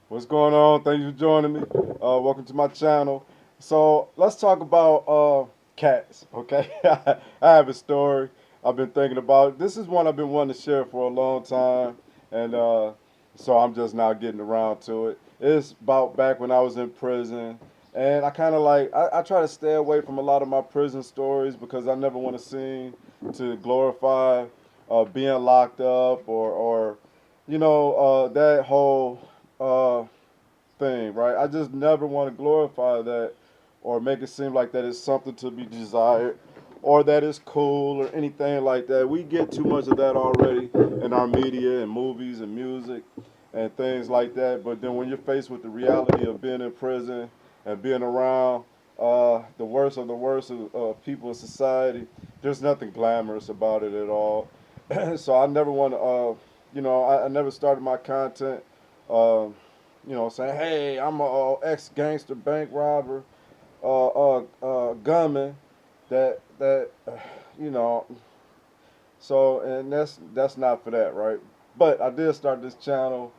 What's going on? Thank you for joining me. Welcome to my channel. So let's talk about cats. Okay, I have a story I've been thinking about. This is one I've been wanting to share for a long time, and so I'm just now getting around to it. It's about back when I was in prison, and I kind of I try to stay away from a lot of my prison stories because I never want to seem to glorify being locked up or that whole uh, thing, right? I just never want to glorify that or make it seem like that it's something to be desired or that it's cool or anything like that. We get too much of that already in our media and movies and music and things like that. But then when you're faced with the reality of being in prison and being around the worst of the worst of people in society, there's nothing glamorous about it at all. So I never want to, I never started my content. Um, saying, "Hey, I'm a ex-gangster bank robber, gunman." You know. So, and that's not for that, right? But I did start this channel,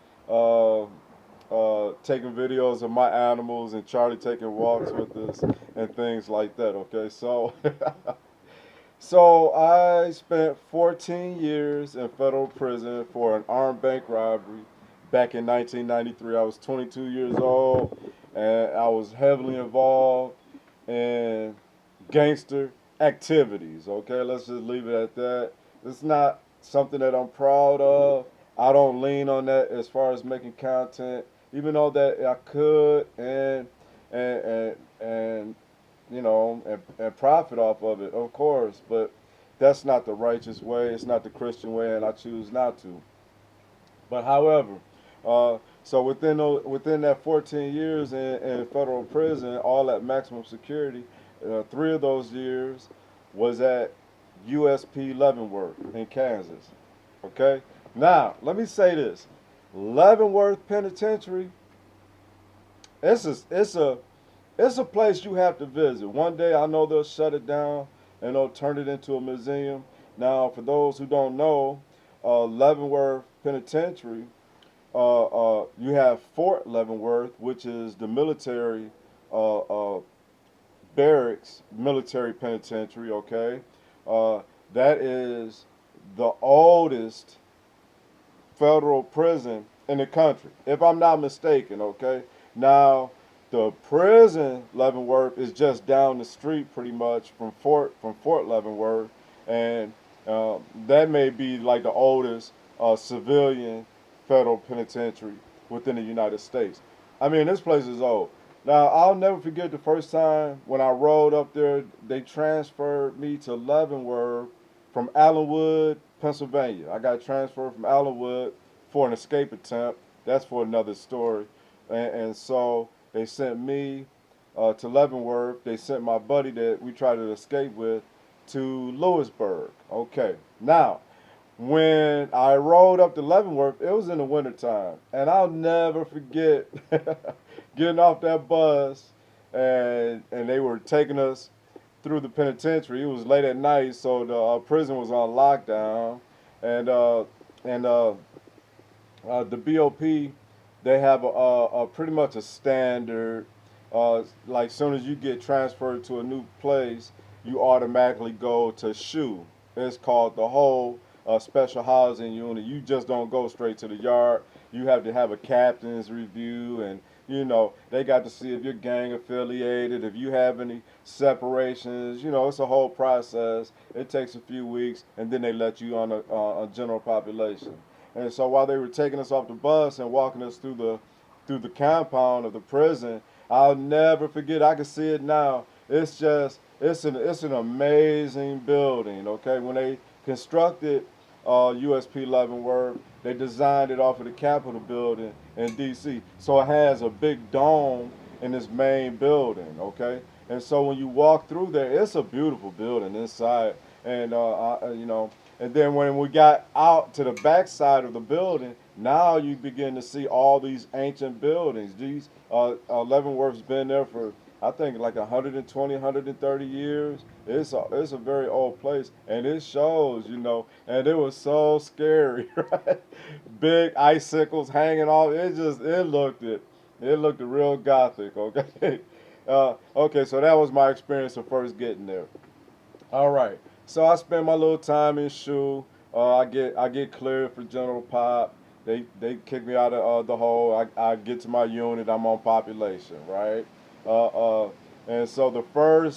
taking videos of my animals and Charlie taking walks with us and things like that. Okay, so so I spent 14 years in federal prison for an armed bank robbery back in 1993. I was 22 years old and I was heavily involved in gangster activities. Okay, let's just leave it at that. It's not something that I'm proud of. I don't lean on that as far as making content, even though that I could and and profit off of it, of course. But that's not the righteous way. It's not the Christian way, and I choose not to. But however, so within that 14 years in federal prison, all at maximum security, 3 of those years was at USP Leavenworth in Kansas. Okay. Now let me say this: Leavenworth Penitentiary. It's a place you have to visit. One day I know they'll shut it down and they'll turn it into a museum. Now, for those who don't know, Leavenworth Penitentiary, you have Fort Leavenworth, which is the military uh, uh, barracks military penitentiary. Okay, uh, that is the oldest federal prison in the country, if I'm not mistaken. Okay, now the prison Leavenworth is just down the street, pretty much from Fort Leavenworth, and that may be like the oldest civilian federal penitentiary within the United States. I mean, this place is old. Now, I'll never forget the first time when I rode up there. They transferred me to Leavenworth from Allenwood, Pennsylvania. I got transferred from Allenwood for an escape attempt. That's for another story. And so they sent me to Leavenworth. They sent my buddy that we tried to escape with to Lewisburg. Okay. Now, when I rode up to Leavenworth, it was in the wintertime. And I'll never forget getting off that bus and they were taking us through the penitentiary. It was late at night, so the prison was on lockdown, and the BOP they have a pretty much a standard. Like soon as you get transferred to a new place, you automatically go to SHU. It's called the whole special housing unit. You just don't go straight to the yard. You have to have a captain's review, and they got to see if you're gang affiliated, if you have any separations. It's a whole process. It takes a few weeks, and then they let you on a general population. And so while they were taking us off the bus and walking us through the compound of the prison, I'll never forget. I can see it now. It's an amazing building. Okay, when they constructed USP Leavenworth, they designed it off of the Capitol building in D.C. So it has a big dome in this main building. Okay, and so when you walk through there, it's a beautiful building inside. And and then when we got out to the back side of the building, now you begin to see all these ancient buildings. These Leavenworth's been there for I think like 120, 130 years. It's a very old place, and it shows, and it was so scary, right? Big icicles hanging off. It looked real gothic. Okay, okay. So that was my experience of first getting there. All right. So I spend my little time in SHU. I get cleared for general pop. They kick me out of the hole. I get to my unit. I'm on population, right? Uh, uh, and so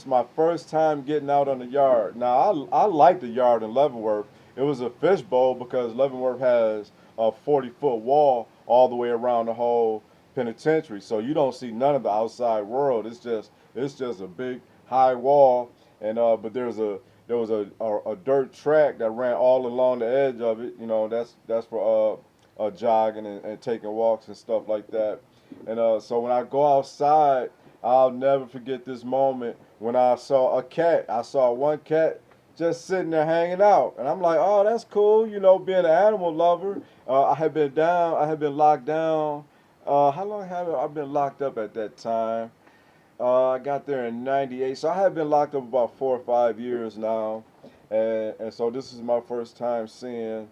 my first time getting out on the yard. Now I like the yard in Leavenworth. It was a fishbowl because Leavenworth has a 40-foot wall all the way around the whole penitentiary. So you don't see none of the outside world. It's just a big high wall, and but there was a dirt track that ran all along the edge of it. That's for jogging and taking walks and stuff like that. And so when I go outside, I'll never forget this moment when I saw a cat. I saw one cat just sitting there hanging out, and I'm like, oh, that's cool. Being an animal lover. I had been locked down. How long have I been locked up at that time? I got there in '98, so I have been locked up about 4 or 5 years now, and so this is my first time seeing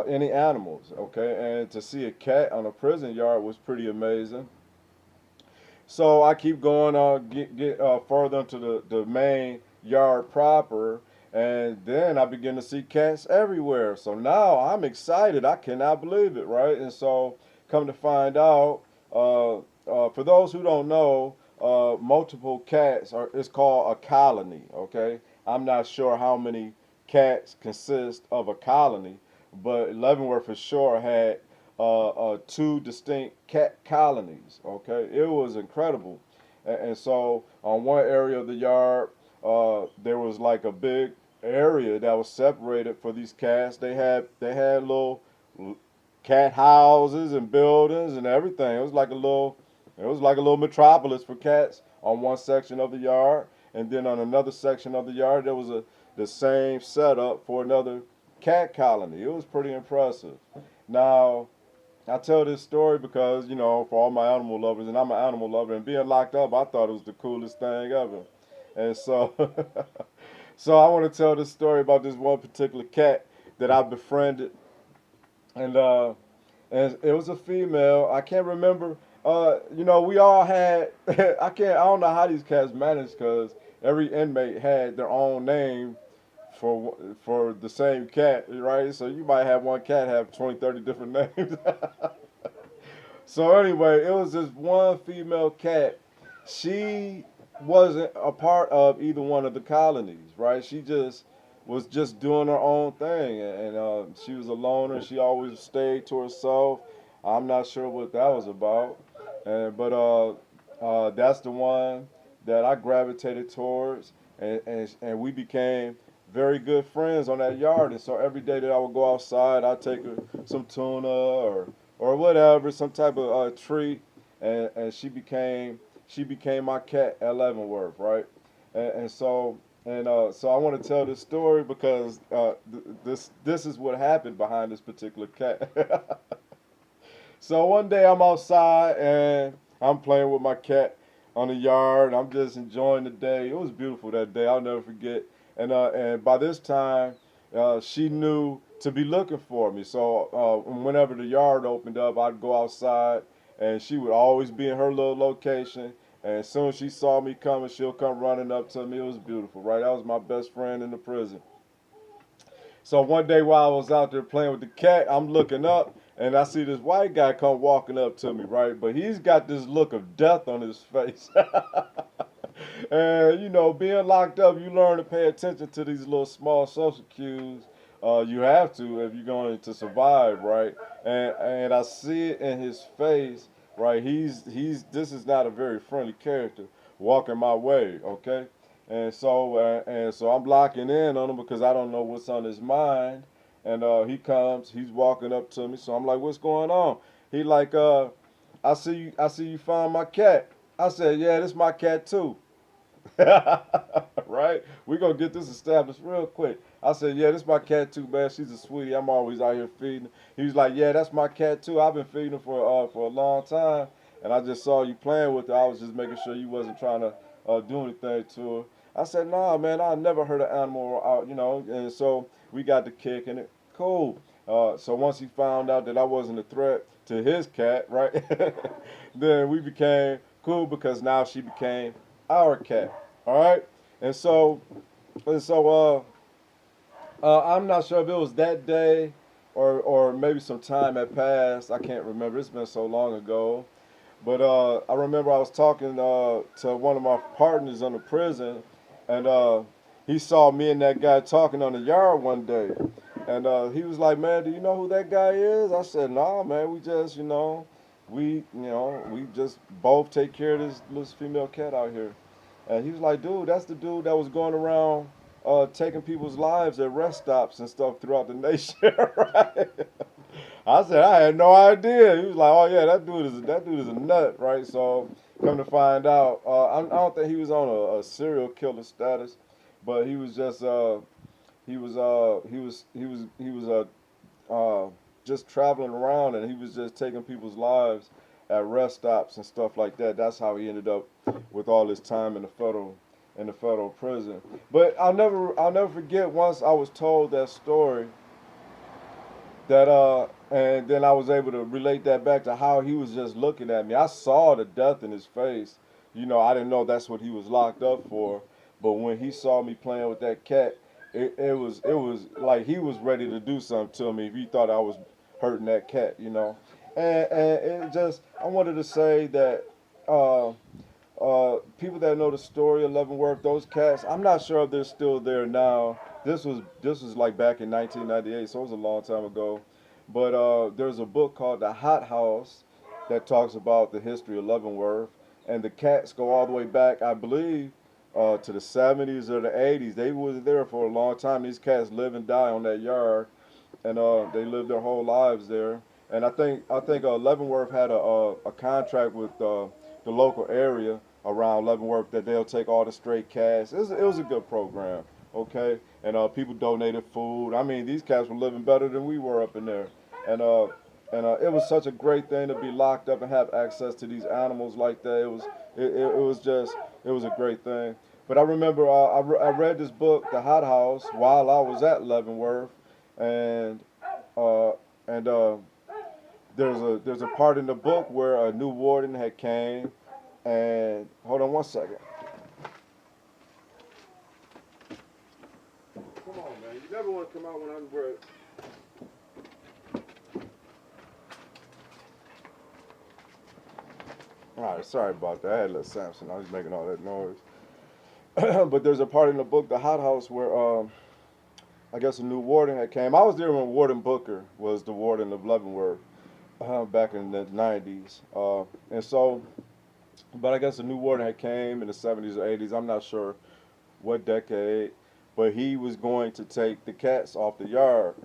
any animals. Okay, and to see a cat on a prison yard was pretty amazing. So I keep going get further into the main yard proper, and then I begin to see cats everywhere. So now I'm excited. I cannot believe it, right? And so come to find out, for those who don't know, multiple cats are it's called a colony. Okay, I'm not sure how many cats consist of a colony, but Leavenworth for sure had two distinct cat colonies. Okay, it was incredible, and so on one area of the yard, there was like a big area that was separated for these cats. They had little cat houses and buildings and everything. It was like a little metropolis for cats on one section of the yard, and then on another section of the yard there was the same setup for another cat colony. It was pretty impressive. Now I tell this story because, for all my animal lovers, and I'm an animal lover, and being locked up, I thought it was the coolest thing ever. And so, so I want to tell this story about this one particular cat that I befriended, and and it was a female. I can't remember. We all had. I don't know how these cats managed because every inmate had their own name for the same cat, right? So you might have one cat have 20, 30 different names. So anyway, it was this one female cat. She wasn't a part of either one of the colonies, right? She just was just doing her own thing, and she was a loner. She always stayed to herself. I'm not sure what that was about, but that's the one that I gravitated towards, and we became very good friends on that yard. And so every day that I would go outside, I'd take her some tuna or whatever, some type of treat, and she became my cat at Leavenworth, right? And so I want to tell this story because this is what happened behind this particular cat. So one day I'm outside and I'm playing with my cat on the yard. I'm just enjoying the day. It was beautiful that day. I'll never forget. And by this time, she knew to be looking for me. So whenever the yard opened up, I'd go outside, and she would always be in her little location. And as soon as she saw me coming, she'll come running up to me. It was beautiful, right? That was my best friend in the prison. So one day while I was out there playing with the cat, I'm looking up and I see this white guy come walking up to me, right? But he's got this look of death on his face. And being locked up, you learn to pay attention to these little small social cues. You have to if you're going to survive, right? And I see it in his face, right? He's this is not a very friendly character walking my way, okay? And so I'm locking in on him because I don't know what's on his mind. And he comes, he's walking up to me, so I'm like, "What's going on?" He like, I see you found my cat." I said, "Yeah, this my cat too." Right? We gonna get this established real quick. I said, "Yeah, this my cat too, man. She's a sweetie. I'm always out here feeding her." He was like, "Yeah, that's my cat too. I've been feeding her for a long time, and I just saw you playing with her. I was just making sure you wasn't trying to do anything to her. I said, nah, man, I never heard an animal out, you know. And so we got to kicking it. Cool. So once he found out that I wasn't a threat to his cat, right? Then we became cool because now she became our cat. All right. And so I'm not sure if it was that day or maybe some time had passed. I can't remember. It's been so long ago. But I remember I was talking to one of my partners in the prison, and he saw me and that guy talking on the yard one day. And he was like, "Man, do you know who that guy is?" I said, "Nah, man. We just, we just both take care of this female cat out here." And he was like, "Dude, that's the dude that was going around taking people's lives at rest stops and stuff throughout the nation." Right? I said I had no idea. He was like, "Oh yeah, that dude is a nut, right?" So come to find out, I don't think he was on a serial killer status, but he was just he was just traveling around, and he was just taking people's lives at rest stops and stuff like that. That's how he ended up with all his time in the federal prison. But I'll never forget once I was told that story that and then I was able to relate that back to how he was just looking at me. I saw the death in his face. I didn't know that's what he was locked up for. But when he saw me playing with that cat, it was like he was ready to do something to me if he thought I was hurting that cat. And it just I wanted to say that uh, people that know the story of Leavenworth, those cats, I'm not sure if they're still there now. This was like back in 1998, so it was a long time ago. But there's a book called The Hot House that talks about the history of Leavenworth, and the cats go all the way back, I believe, to the 70s or the 80s. They was there for a long time. These cats live and die on that yard, and they lived their whole lives there. And I think Leavenworth had a contract with the local area around Leavenworth that they'll take all the stray cats. It was a good program, okay. And people donated food. I mean, these cats were living better than we were up in there, and it was such a great thing to be locked up and have access to these animals like that. It was a great thing. But I remember I read this book, The Hot House, while I was at Leavenworth, and uh, and there's a part in the book where a new warden had came, and hold on one second. Come on, man. You never want to come out when I'm ready. All right, sorry about that. I had a little Samson. I was making all that noise. But there's a part in the book, The Hot House, where I guess a new warden had came. I was there when Warden Booker was the warden of Leavenworth back in the 90s. And so, but I guess a new warden had came in the 70s or 80s. I'm not sure what decade, but he was going to take the cats off the yard.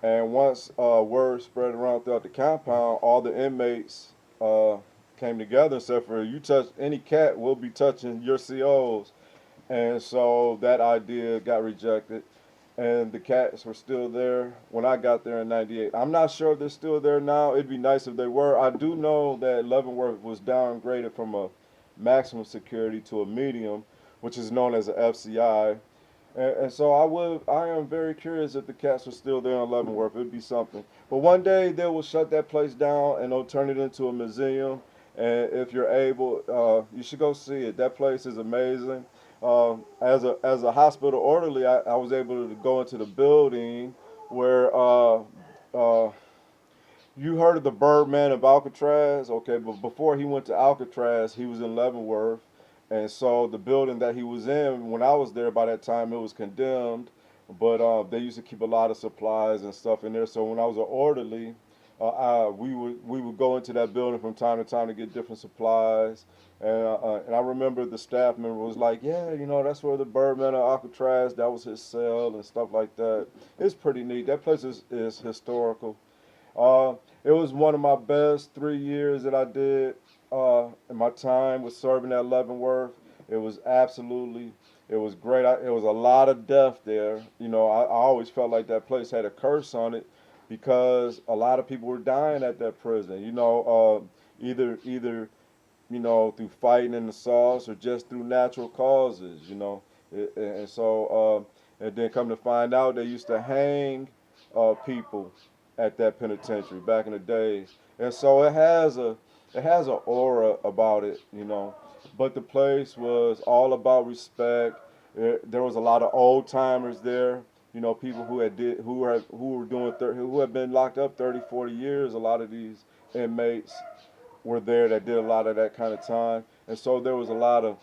And once word spread around throughout the compound, all the inmates came together and said, "For you touch any cat, we'll be touching your COs." And so that idea got rejected, and the cats were still there when I got there in '98. I'm not sure if they're still there now. It'd be nice if they were. I do know that Leavenworth was downgraded from a maximum security to a medium, which is known as a FCI. And so I am very curious if the cats are still there in Leavenworth. It'd be something. But one day they will shut that place down and they'll turn it into a museum. And if you're able, you should go see it. That place is amazing. As a hospital orderly, I was able to go into the building where uh, you heard of the Birdman of Alcatraz, okay? But before he went to Alcatraz, he was in Leavenworth, and so the building that he was in when I was there by that time it was condemned, but they used to keep a lot of supplies and stuff in there. So when I was an orderly, we would go into that building from time to time to get different supplies. And I remember the staff member was like, "Yeah, that's where the Birdman of Alcatraz, that was his cell and stuff like that." It's pretty neat. That place is historical. Uh, it was one of my best 3 years that I did in my time with serving at Leavenworth. It was absolutely, it was great. It was a lot of death there. I always felt like that place had a curse on it because a lot of people were dying at that prison. Either through fighting in the sauce or just through natural causes. And so, and then come to find out, they used to hang people at that penitentiary back in the days. And so it has an aura about it. But the place was all about respect. There was a lot of old timers there. People who had been locked up 30, 40 years. A lot of these inmates were there that did a lot of that kind of time, and so there was a lot of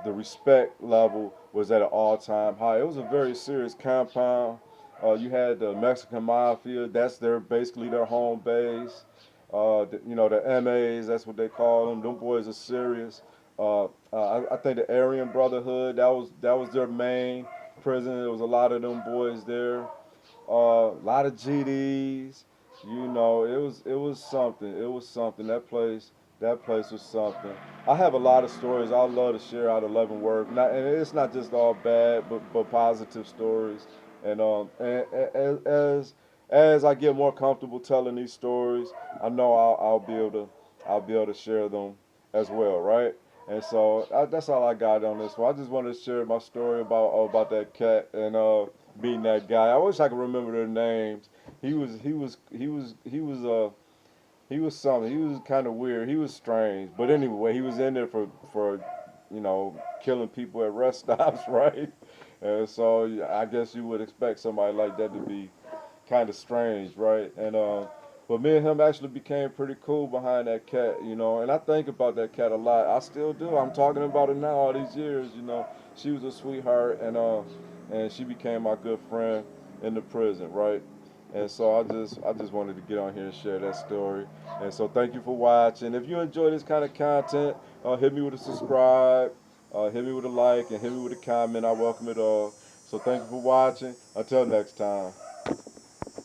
the respect level was at an all-time high. It was a very serious compound. You had the Mexican mafia. That's basically their home base. The MAs. That's what they call them. Them boys are serious. I think the Aryan Brotherhood. That was their main prison. There was a lot of them boys there. A lot of GDs. It was something. It was something. That place was something. I have a lot of stories I love to share out of Leavenworth. And it's not just all bad, but positive stories. And as I get more comfortable telling these stories, I know I'll be able to share them as well, right? And so that's all I got on this one. I just wanted to share my story about that cat and beating that guy. I wish I could remember their names. He was something. He was kind of weird. He was strange. But anyway, he was in there for killing people at rest stops, right? And so yeah, I guess you would expect somebody like that to be kind of strange, right? But me and him actually became pretty cool behind that cat. And I think about that cat a lot. I still do. I'm talking about it now all these years. She was a sweetheart, and she became my good friend in the prison, right? And so I just wanted to get on here and share that story. And so thank you for watching. If you enjoy this kind of content, hit me with a subscribe, hit me with a like, and hit me with a comment. I welcome it all. So thank you for watching. Until next time.